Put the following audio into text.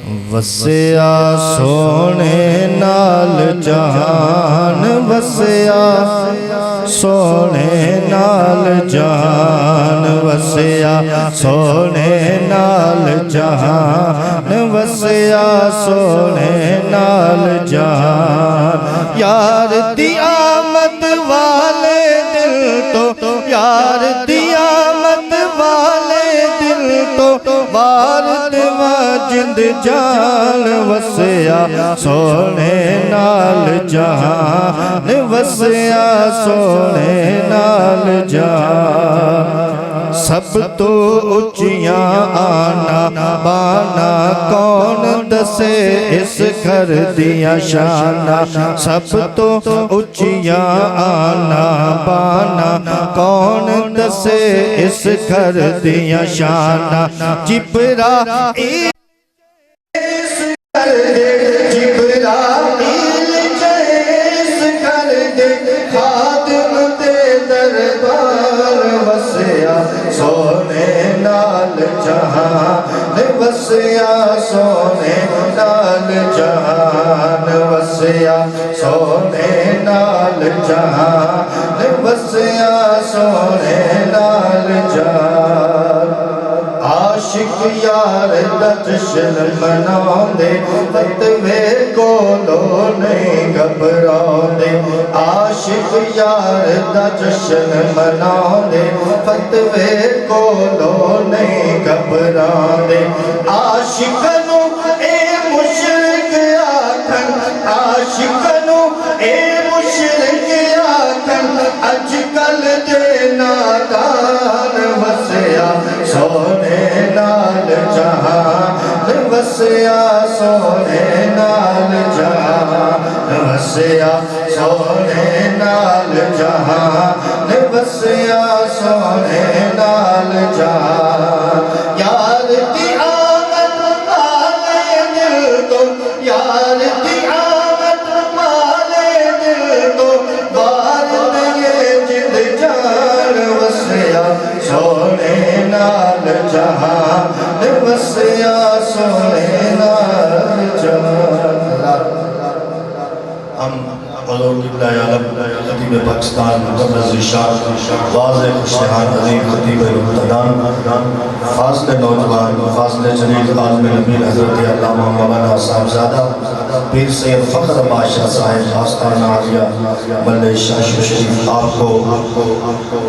वसिया सोने नाल जहान, वसिया सोने नाल जहान, वसिया सोने नाल जहान, वसिया सोने नाल जहान। यार दी आमद वाले दिल तो, यार दी आमद वाले दिल तो वार देवा जिंद जान, वसिया सोने नाल जहान, वसिया सोने नाल जहान। सब तो उचिया आना बाना कौन दसे इस घर दिया शाना, सब तो उचिया आना बाना कौन दसे इस घर दिया शाना। जिब्रा सोने नाल जहान, वसिया सोने नाल जहान, वसिया सोने नाल जहान, वसिया सोने नाल जहान। आशिक यार दा जश्न मनाउंदे, फतवे कोलो नहीं घबराउंदे। आशिक यार दा जश्न मनाउंदे, फतवे कोलो नहीं घबराउंदे। आशिक नू ए मुशरिक आखन, आशिक नू ए मुशरिक आखन, अजकल दे नादान। वसिया सोने नाल जहान, वसिया सोने नाल जहान, वसिया सोने नाल जहान, वसिया सोने नाल जहान। यार दी आमद वाले दिल तो, यार दी आमद वाले दिल तो बार दे जिंद जान। वसिया सोने नाल जहान, वसिया सोने नाल जहान। हम खतीब पाकिस्तान वाज़े खुशहाल अज़ीम खतीब मुक़्तदान फाज़िल नौजवान फाज़िल जलील आलिम नबी हज़रत अल्लामा मौलाना साहबज़ादा पीर सैयद फ़ख्र बादशाह साहिब आस्ताना आलिया मल्ले शाह शरीफ आपको